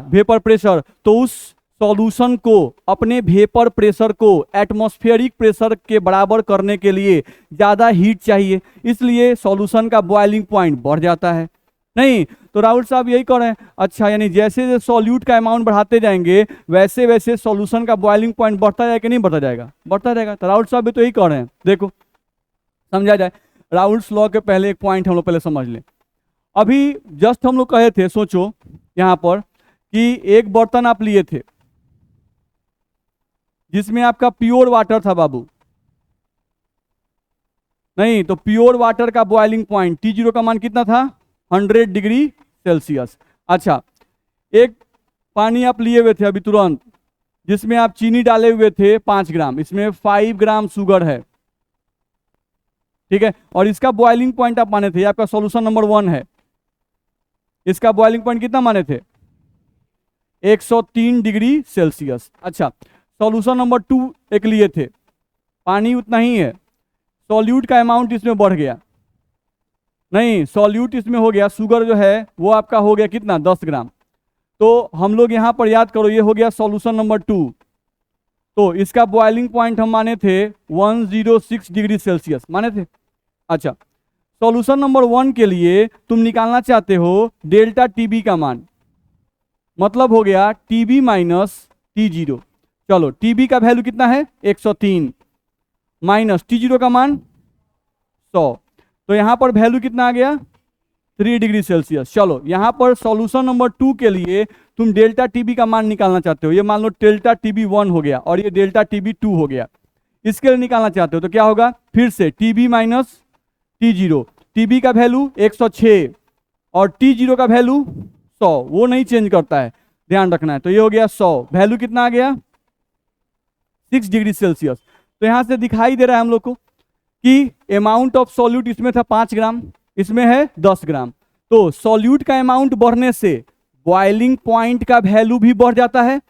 वेपर प्रेशर, तो उस सॉल्यूशन को, अपने वेपर प्रेशर को एटमॉस्फेरिक प्रेशर के बराबर करने के लिए ज़्यादा हीट चाहिए, इसलिए सॉल्यूशन का बॉइलिंग पॉइंट बढ़ जाता है। नहीं, तो राहुल साहब यही कर रहे हैं। अच्छा, यानी जैसे जैसे सॉल्यूट का अमाउंट बढ़ाते जाएंगे वैसे वैसे सॉल्यूशन का बॉइलिंग पॉइंट बढ़ता जाएगा कि नहीं बढ़ता जाएगा? बढ़ता रहेगा। तो राहुल साहब भी तो यही कर रहे हैं। देखो, समझा जाए, राउल्ट्स लॉ के पहले एक पॉइंट हम लोग पहले समझ लें। अभी जस्ट हम लोग कहे थे, सोचो यहां पर कि एक बर्तन आप लिए थे जिसमें आपका प्योर वाटर था बाबू। नहीं, तो प्योर वाटर का बॉइलिंग पॉइंट T0 का मान कितना था? 100 डिग्री सेल्सियस। अच्छा, एक पानी आप लिए हुए थे अभी तुरंत, जिसमें आप चीनी डाले हुए थे 5 ग्राम, इसमें 5 ग्राम शुगर है, ठीक है, और इसका बॉइलिंग पॉइंट आप माने थे, ये आपका सॉल्यूशन नंबर 1 है, इसका बॉइलिंग पॉइंट कितना माने थे? 103 डिग्री सेल्सियस। अच्छा, सॉल्यूशन नंबर 2 एक लिए थे, पानी उतना ही है, सॉल्यूट का अमाउंट इसमें बढ़ गया। नहीं, सॉल्यूट इसमें हो गया, शुगर जो है वो आपका हो गया कितना? 10 ग्राम। तो हम लोग यहां पर याद करो, ये हो गया सॉल्यूशन नंबर 2, तो इसका बॉइलिंग पॉइंट हम माने थे 106 डिग्री सेल्सियस माने थे। अच्छा, सॉल्यूशन नंबर 1 के लिए तुम निकालना चाहते हो डेल्टा TB का मान, मतलब हो गया TB माइनस T0। चलो, TB का वैल्यू कितना है? 103 माइनस T0 का मान 100, तो यहां पर वैल्यू कितना आ गया? 3 डिग्री सेल्सियस। चलो, यहां पर सॉल्यूशन नंबर 2 के लिए तुम डेल्टा TB का मान निकालना चाहते हो, ये मान लो डेल्टा TB 1 हो गया और ये डेल्टा TB 2 हो गया, इसके लिए निकालना चाहते हो तो क्या होगा? फिर से TB माइनस T0, TB का वैल्यू 106 और T0 का वैल्यू 100, वो नहीं चेंज करता है, ध्यान रखना है। तो ये हो गया 100, वैल्यू कितना आ गया 6 डिग्री सेल्सियस। तो यहां से दिखाई दे रहा है हम लोग को कि अमाउंट ऑफ सॉल्यूट इसमें था 5 ग्राम, इसमें है 10 ग्राम। तो सॉल्यूट का अमाउंट बढ़ने से बॉइलिंग पॉइंट का वैल्यू भी बढ़ जाता है,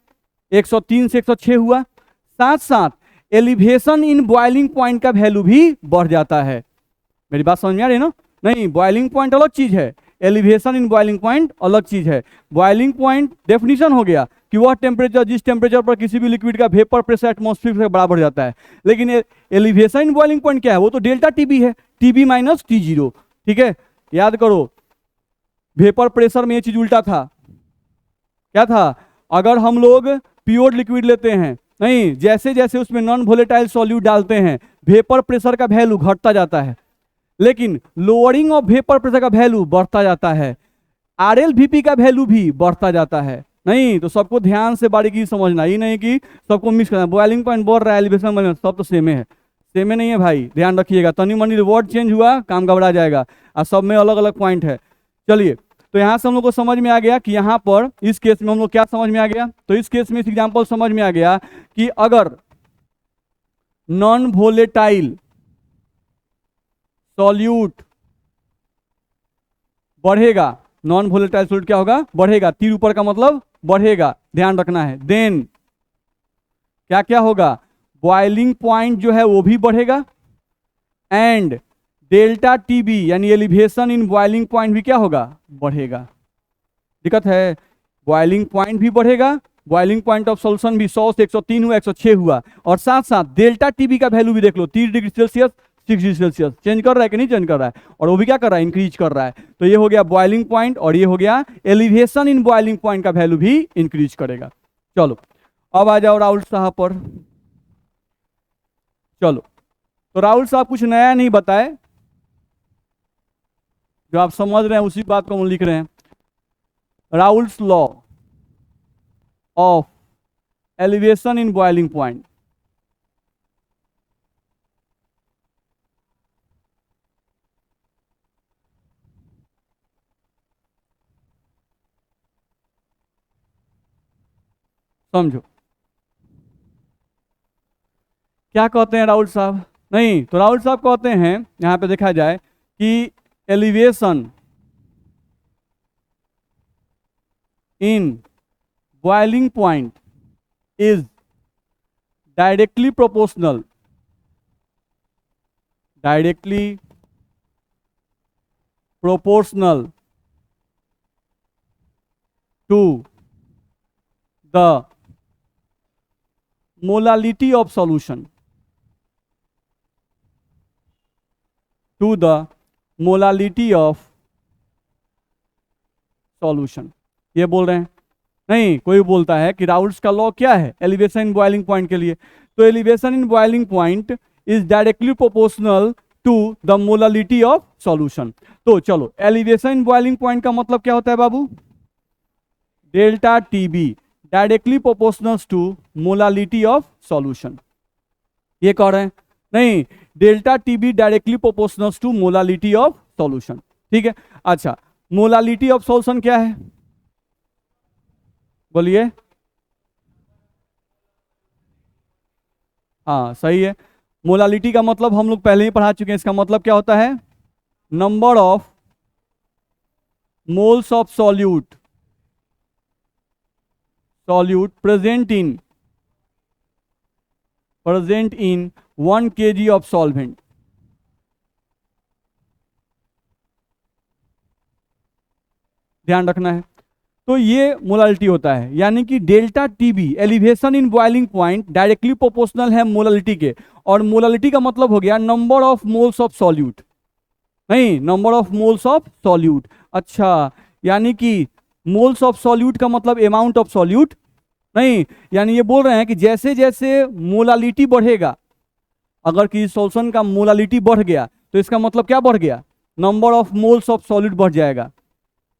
103 से 106 हुआ। साथ साथ एलिवेशन इन बॉइलिंग पॉइंट का वैल्यू भी बढ़ जाता है। मेरी बात समझ में आ रही है ना? नहीं, बॉइलिंग पॉइंट अलग चीज है, एलिवेशन इन बॉइलिंग पॉइंट अलग चीज है। बॉइलिंग पॉइंट डेफिनेशन हो गया कि वह टेम्परेचर जिस टेम्परेचर पर किसी भी लिक्विड का वेपर प्रेशर एटमॉस्फेयर से बराबर जाता है। लेकिन एलिवेशन इन बॉइलिंग पॉइंट क्या है? वो तो डेल्टा टीबी है, टीबी माइनस T0। ठीक है, याद करो वेपर प्रेशर में ये चीज उल्टा था। क्या था? अगर हम लोग प्योर लिक्विड लेते हैं, नहीं, जैसे जैसे उसमें नॉन वोलेटाइल सॉल्यूट डालते हैं वेपर प्रेशर का वैल्यू घटता जाता है, लेकिन लोअरिंग ऑफ वेपर प्रेशर का वैल्यू बढ़ता जाता है, RLVP का वैल्यू भी बढ़ता जाता है। नहीं, तो सबको ध्यान से बारीकी समझना, ही नहीं कि सबको मिक्स करना, बॉइलिंग पॉइंट बढ़ रहा है, एलिवेशन बढ़, सब तो सेम है। सेम नहीं है भाई, ध्यान रखिएगा। तनी मनी वर्ड चेंज हुआ काम घबरा जाएगा, और सब में अलग अलग पॉइंट है। चलिए, तो यहां से हम लोग को समझ में आ गया कि यहां पर इस केस में हम लोग क्या समझ में आ गया, तो इस केस में इस एग्जांपल समझ में आ गया कि अगर नॉन वोलेटाइल सॉल्यूट बढ़ेगा, नॉन वोलेटाइल सॉल्यूट क्या होगा? बढ़ेगा, तीर ऊपर का मतलब बढ़ेगा, ध्यान रखना है। देन क्या क्या होगा? बॉइलिंग पॉइंट जो है वो भी बढ़ेगा, एंड डेल्टा टीबी यानी एलिवेशन इन बॉइलिंग पॉइंट भी क्या होगा? बढ़ेगा। दिक्कत है, बॉइलिंग पॉइंट भी बढ़ेगा, बॉइलिंग पॉइंट ऑफ सॉल्यूशन भी 100 से 103 हुआ, 106 हुआ, और साथ साथ डेल्टा टीबी का वैल्यू भी देख लो, 30 degree Celsius 6 degree Celsius change कर रहा है कि नहीं चेंज कर रहा है? और वो भी क्या कर रहा है? इंक्रीज कर रहा है। तो ये हो गया बॉइलिंग पॉइंट, और ये हो गया एलिवेशन इन बॉइलिंग पॉइंट का वैल्यू भी इंक्रीज करेगा। चलो अब आ जाओ राहुल साहब पर। चलो, तो राहुल साहब कुछ नया नहीं बताए, जो आप समझ रहे हैं उसी बात को हम लिख रहे हैं। Raoult's law of elevation in boiling point. समझो क्या कहते हैं राहुल साहब? नहीं, तो राहुल साहब कहते हैं, यहां पे देखा जाए कि elevation in boiling point is directly proportional to the molality of solution, to the molality of solution. ये बोल रहे हैं। नहीं, कोई बोलता है कि राउल्स का लॉ क्या है एलिवेशन इन बॉइलिंग पॉइंट के लिए? तो elevation in boiling point is directly proportional to the molality of solution. तो चलो, एलिवेशन इन बॉइलिंग पॉइंट का मतलब क्या होता है बाबू? Delta TB directly proportional to molality of solution. ये कह रहे हैं। नहीं, delta TB directly proportional to molality of solution. ठीक है, अच्छा, मोलालिटी ऑफ सॉल्यूशन क्या है? बोलिए। हाँ, सही है। मोलालिटी का मतलब हम लोग पहले ही पढ़ा चुके हैं, इसका मतलब क्या होता है? Number of moles of solute present in 1 kg of solvent. ध्यान रखना है। तो ये मोलालिटी होता है, यानी कि delta TB elevation in boiling point directly proportional है मोलालिटी के, और मोलालिटी का मतलब हो गया number of moles of solute. नहीं, number of moles of solute. अच्छा, यानी कि मोल्स ऑफ सॉल्यूट का मतलब अमाउंट ऑफ सॉल्यूट नहीं, यानी ये बोल रहे हैं कि जैसे जैसे मोलालिटी बढ़ेगा, अगर किसी सॉल्यूशन का मोलालिटी बढ़ गया तो इसका मतलब क्या बढ़ गया? Number of moles of solute बढ़ जाएगा।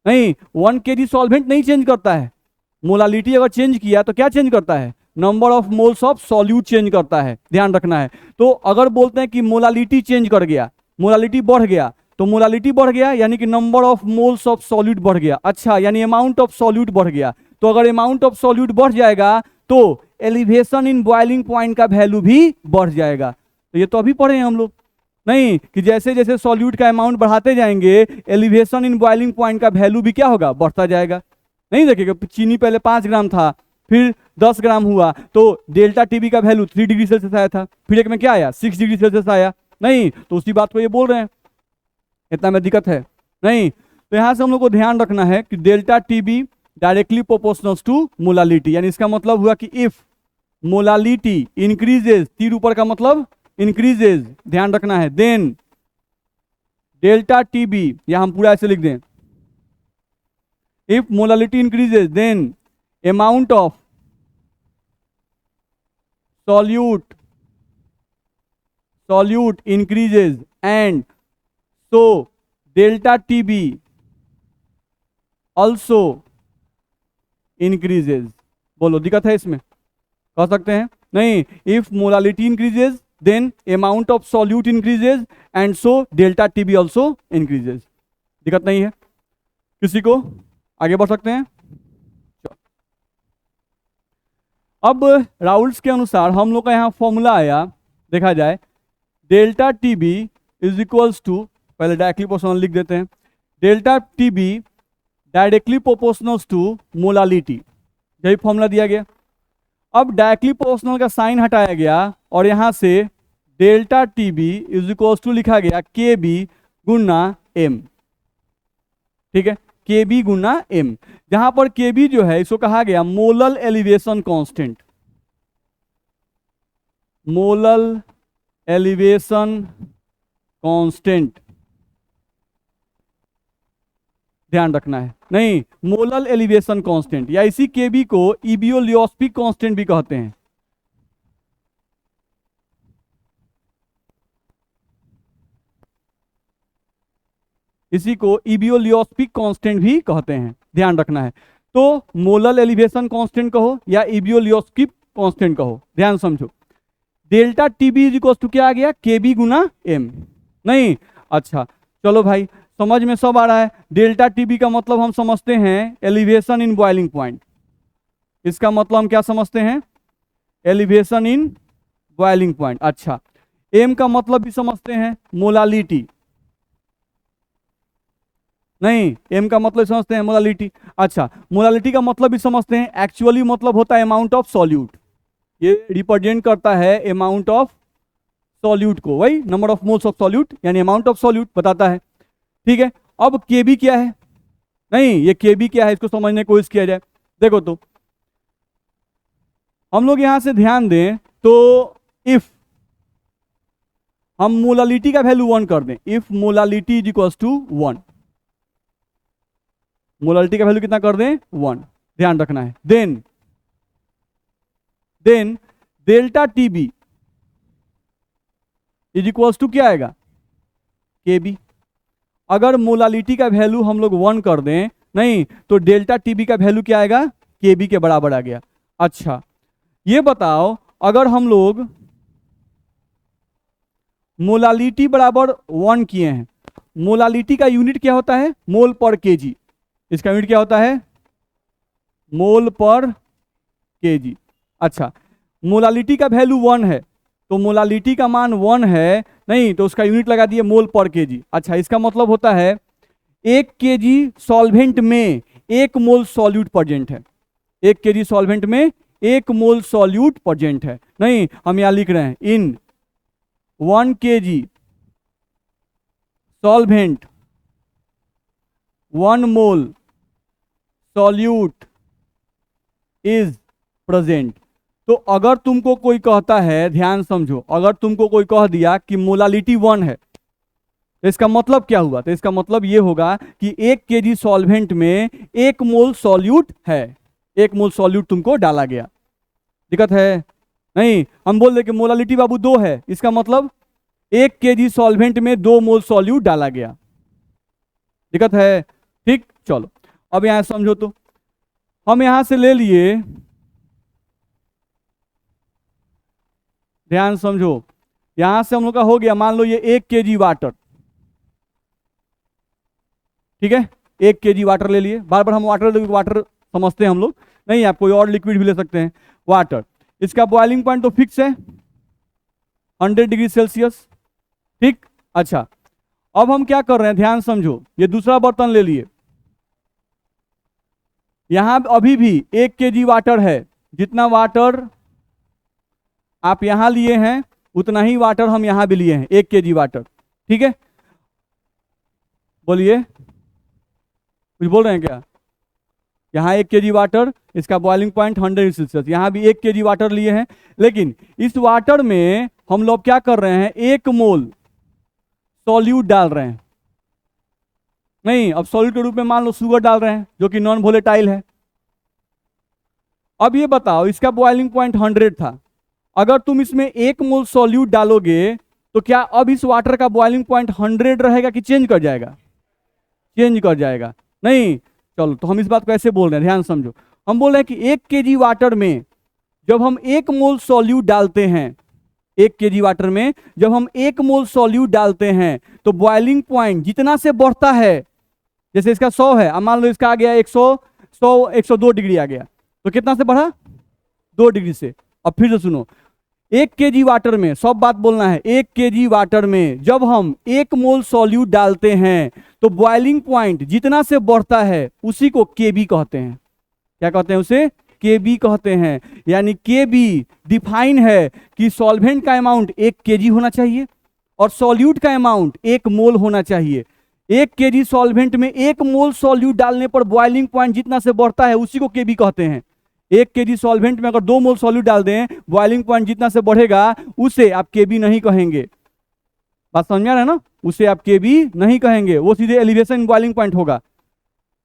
नहीं, 1 kg सॉल्वेंट नहीं चेंज करता है, मोलालिटी अगर चेंज किया तो क्या चेंज करता है? Number of moles of solute change करता है, ध्यान रखना है। तो अगर बोलते हैं कि मोलालिटी चेंज कर गया, मोलालिटी बढ़ गया, तो मोलालिटी बढ़ गया यानी कि number of moles of solute बढ़ गया। अच्छा, यानी अमाउंट ऑफ सॉल्यूट बढ़ गया। तो तो अगर अमाउंट ऑफ सॉल्यूट बढ़ जाएगा तो एलिवेशन इन बॉइलिंग पॉइंट का वैल्यू भी बढ़ जाएगा। तो ये तो अभी पढ़े हैं हम लोग, नहीं कि जैसे जैसे सॉल्यूट का अमाउंट बढ़ाते जाएंगे एलिवेशन इन बॉइलिंग पॉइंट का वैल्यू भी क्या होगा, बढ़ता जाएगा। नहीं देखिएगा, चीनी पहले 5 ग्राम था, फिर 10 ग्राम हुआ, तो डेल्टा टीबी का वैल्यू 3 डिग्री सेल्सियस आया था, फिर एक में क्या आया 6 डिग्री सेल्सियस आया। नहीं तो उसी बात को ये बोल रहे हैं, इतना में दिक्कत है नहीं। तो यहां से हम लोग को ध्यान रखना है कि delta TB directly proportional to molality, यानी इसका मतलब हुआ कि इफ मोलालिटी इंक्रीजेज, तीर ऊपर का मतलब इंक्रीजेज, ध्यान रखना है, देन डेल्टा टीबी, या हम पूरा ऐसे लिख दें, if molality increases then amount of solute increases and so delta TB also increases। बोलो दिक्कत है इसमें, कह सकते हैं नहीं, if molality increases then amount of solute increases and so delta TB also increases। दिक्कत नहीं है किसी को, आगे बढ़ सकते हैं। अब राउल्स के अनुसार हम लोग का यहाँ फॉर्मूला आया, देखा जाए delta TB is equals to, पहले डायरेक्टली प्रोपोर्शनल लिख देते हैं, delta TB directly proportional to molality, यही फॉर्मूला दिया गया। अब डायरेक्टली प्रोपोर्शनल का साइन हटाया गया और यहां से delta TB is equals to लिखा गया के बी गुना एम, ठीक है, के बी गुना एम, जहां पर के बी जो है इसको कहा गया molal elevation constant, molal elevation constant, ध्यान रखना है, नहीं मोलल एलिवेशन कांस्टेंट, या इसी के बी को इबियोलियोस्पिक कांस्टेंट भी कहते हैं। इसी को इबियोलियोस्पिक कांस्टेंट भी कहते हैं, ध्यान रखना है। तो मोलल एलिवेशन कांस्टेंट कहो या इबियोलियोस्पिक कांस्टेंट कहो, ध्यान समझो। Delta TB is equals to क्या आ गया, के बी गुना एम, नहीं अच्छा चलो भाई समझ में सब आ रहा है। डेल्टा टीबी का मतलब हम समझते हैं एलिवेशन इन बॉइलिंग पॉइंट, इसका मतलब हम क्या समझते हैं, एलिवेशन इन बॉइलिंग पॉइंट। अच्छा एम का मतलब भी समझते हैं मोलालिटी, नहीं एम का मतलब समझते हैं मोलालिटी। अच्छा मोलालिटी का मतलब भी समझते हैं, एक्चुअली मतलब होता है अमाउंट ऑफ सॉल्यूट, ये रिप्रेजेंट करता है अमाउंट ऑफ सॉल्यूट को, वही number of moles of solute यानी अमाउंट ऑफ सॉल्यूट बताता है, ठीक है। अब केबी क्या है, नहीं ये केबी क्या है इसको समझने की कोशिश किया जाए। देखो तो हम लोग यहां से ध्यान दें तो इफ हम मोलालिटी का वैल्यू 1 कर दें, if molality is equals to 1, molality का वैल्यू कितना कर दें 1, ध्यान रखना है, then delta TB is equals to क्या आएगा, के बी। अगर मोलालिटी का वैल्यू हम लोग 1 कर दें, नहीं तो डेल्टा टीबी का वैल्यू क्या आएगा, के बी के बराबर आ गया। अच्छा ये बताओ अगर हम लोग मोलालिटी बराबर 1 किए हैं, मोलालिटी का यूनिट क्या होता है, मोल पर केजी, इसका यूनिट क्या होता है, मोल पर केजी। अच्छा मोलालिटी का वैल्यू 1 है तो मोलालिटी का मान 1 है, नहीं तो उसका यूनिट लगा दिए मोल पर केजी। अच्छा इसका मतलब होता है 1 केजी सॉल्वेंट में 1 मोल सॉल्यूट प्रेजेंट है, 1 केजी सॉल्वेंट में 1 मोल सॉल्यूट प्रेजेंट है, नहीं हम यहां लिख रहे हैं इन 1 KG solvent 1 mole solute is present. तो अगर तुमको कोई कहता है, ध्यान समझो, अगर तुमको कोई कह दिया कि मोलालिटी 1 है तो इसका मतलब क्या हुआ, तो इसका मतलब ये होगा कि 1 केजी सॉल्वेंट में 1 मोल सॉल्यूट है, 1 मोल सॉल्यूट तुमको डाला गया। दिक्कत है, नहीं हम बोल दे कि मोलालिटी बाबू 2 है, इसका मतलब 1 केजी सॉल्वेंट में 2 मोल सॉल्यूट डाला गया। दिक्कत है, ठीक चलो अब यहां समझो, तो हम यहां से ले लिए, ध्यान समझो, यहां से हम लोग का हो गया, मान लो ये 1 केजी वाटर, ठीक है 1 केजी वाटर ले लिए, बार बार हम वाटर समझते हैं हम लोग, नहीं, आप कोई और लिक्विड भी ले सकते हैं। वाटर, इसका बॉइलिंग पॉइंट तो फिक्स है 100 डिग्री सेल्सियस, ठीक। अच्छा, अब हम क्या कर रहे हैं, ध्यान समझो, ये दूसरा बर्तन ले लिए, यहां अभी भी 1 kg वाटर है, जितना वाटर आप यहां लिए हैं उतना ही वाटर हम यहां भी लिए हैं, 1 kg वाटर, ठीक है। बोलिए, कुछ बोल रहे हैं क्या? यहाँ 1 kg वाटर, इसका बॉइलिंग पॉइंट 100 डिग्री सेल्सियस, यहाँ भी 1 kg वाटर लिए हैं, लेकिन इस वाटर में हम लोग क्या कर रहे हैं, 1 मोल सॉल्यूट डाल रहे हैं। नहीं, अब सॉल्यूट के रूप में मान लो शुगर डाल रहे हैं, जो कि नॉन वोलेटाइल है। अब ये बताओ, इसका बॉइलिंग पॉइंट 100 था, अगर तुम इसमें 1 मोल सॉल्यूट डालोगे तो क्या अब इस वाटर का बॉइलिंग पॉइंट 100 रहेगा कि चेंज कर जाएगा? चेंज कर जाएगा। नहीं, चलो, तो हम इस बात को ऐसे बोल रहे हैं, ध्यान समझो, हम बोल रहे हैं कि 1 kg वाटर में जब हम 1 मोल सॉल्यूट डालते हैं, 1 kg वाटर में जब हम 1 मोल सॉल्यूट डालते हैं तो बॉइलिंग पॉइंट जितना से बढ़ता है, जैसे इसका 100 है, अब मान लो इसका आ गया 102 डिग्री आ गया, तो कितना से बढ़ा? 2 डिग्री से। अब फिर से सुनो, 1 kg वाटर में, सब बात बोलना है, 1 kg वाटर में जब हम 1 मोल सॉल्यूट डालते हैं तो बॉइलिंग पॉइंट जितना से बढ़ता है उसी को केबी कहते हैं। क्या कहते हैं? उसे केबी कहते हैं। यानी केबी डिफाइन है कि सॉल्वेंट का अमाउंट 1 kg होना चाहिए और सॉल्यूट का अमाउंट 1 मोल होना चाहिए। 1 kg सॉल्वेंट में 1 मोल सॉल्यूट डालने पर बॉइलिंग पॉइंट जितना से बढ़ता है उसी को केबी कहते हैं। 1 kg सॉल्वेंट में अगर 2 मोल सॉल्यूट डाल दें, बॉइलिंग पॉइंट जितना से बढ़ेगा उसे आप केबी नहीं कहेंगे। बात समझ में आ रहा है ना? उसे आप केबी नहीं कहेंगे, वो सीधे एलिवेशन इन बॉइलिंग पॉइंट होगा।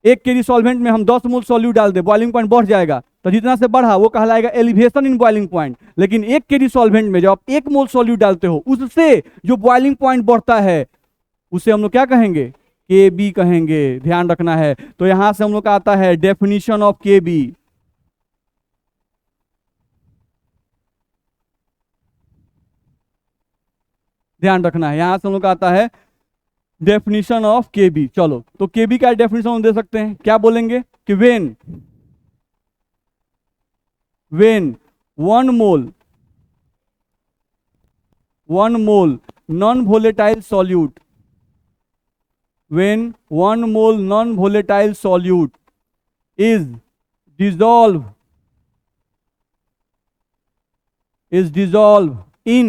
1 kg सॉल्वेंट में हम 10 मोल सॉल्यूट डाल दें, बॉइलिंग पॉइंट बढ़ जाएगा, तो जितना से बढ़ा वो कहलाएगा एलिवेशन इन बॉइलिंग पॉइंट। लेकिन 1 kg सॉल्वेंट में जब आप 1 मोल सॉल्यूट डालते हो, उससे जो बॉइलिंग पॉइंट बढ़ता है उसे हम लोग क्या कहेंगे? केबी कहेंगे। ध्यान रखना है। तो यहां से हम लोग का आता है डेफिनेशन ऑफ केबी। ध्यान रखना है, यहां से हम लोग का आता है डेफिनेशन ऑफ केबी। चलो, तो केबी का डेफिनेशन दे सकते हैं, क्या बोलेंगे कि when 1 mole non volatile solute, when 1 mole non-volatile solute is dissolved in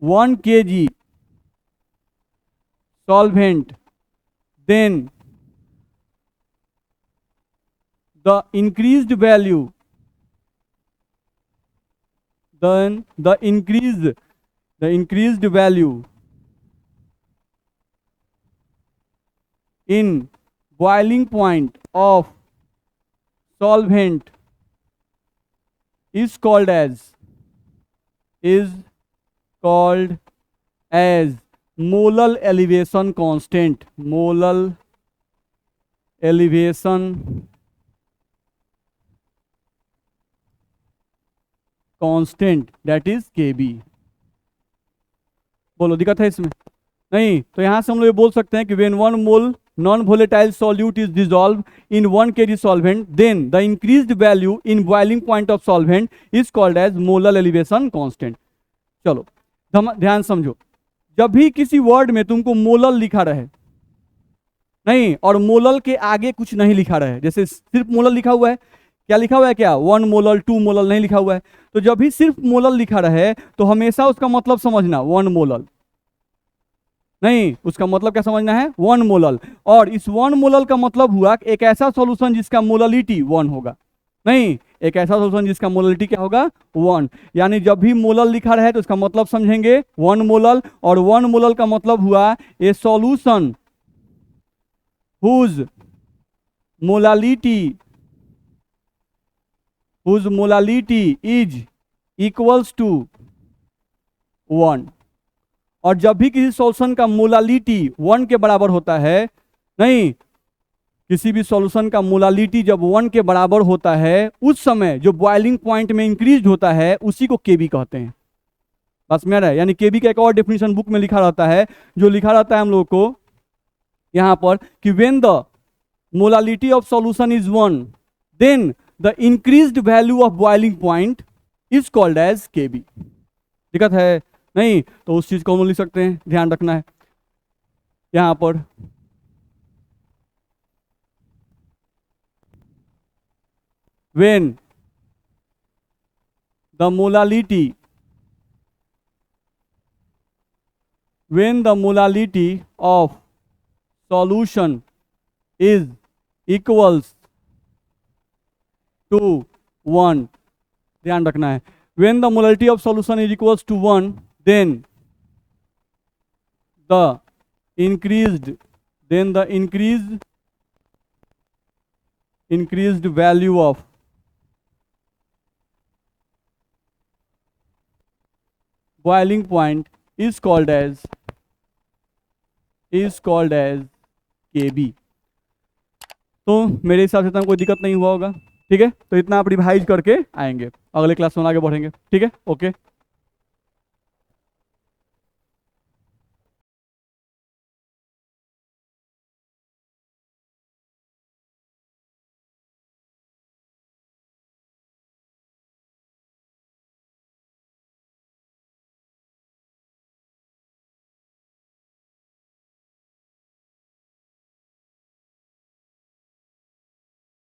1 kg solvent, then the increased value in boiling point of solvent is called as molar elevation constant. Molar elevation constant, that is Kb। बोलो, दिक्कत है इसमें? नहीं, तो यहां से हम लोग ये बोल सकते हैं कि when 1 mole non-volatile solute is dissolved in 1 kg solvent, then the increased value in boiling point of solvent is called as molar elevation constant। चलो, ध्यान समझो, जब भी किसी वर्ड में तुमको मोलल लिखा रहे, नहीं, और मोलल के आगे कुछ नहीं लिखा रहे, जैसे सिर्फ मोलल लिखा हुआ है, क्या लिखा हुआ है? क्या 1 मोलल 2 मोलल नहीं लिखा हुआ है। तो जब भी सिर्फ मोलल लिखा रहे तो हमेशा उसका मतलब समझना 1 मोलल, नहीं, उसका मतलब क्या समझना है? 1 मोलल। और इस 1 मोलल का मतलब हुआ एक ऐसा सॉल्यूशन जिसका मोललिटी 1 होगा, नहीं, एक ऐसा सॉल्यूशन जिसका मोललिटी क्या होगा? 1। यानी जब भी मोलल लिखा रहे तो इसका मतलब समझेंगे 1 मोलल, और 1 मोलल का मतलब हुआ ए solution whose molality is equals to 1। और जब भी किसी सॉल्यूशन का मोलालिटी 1 के बराबर होता है, नहीं, किसी भी सॉल्यूशन का मोलालिटी जब 1 के बराबर होता है, उस समय जो बॉइलिंग पॉइंट में इंक्रीज होता है उसी को केबी कहते हैं। बस मेरा है, यानी केबी का एक और डेफिनेशन बुक में लिखा रहता है, जो लिखा रहता है हम लोग को यहां पर कि when the molality of solution is 1, then the increased value of boiling point is called as Kb. दिक्कत है नहीं तो उस चीज को हम लिख सकते हैं, ध्यान रखना है यहां पर। when the molality of solution is equals to 1, ध्यान रखना है, when the molality of solution is equals to 1, then the increased value of boiling point is called as Kb। तो मेरे हिसाब से तो कोई दिक्कत नहीं हुआ होगा, ठीक है। तो इतना आप रिवाइज करके आएंगे, अगले क्लास में आगे बढ़ेंगे, ठीक है, ओके।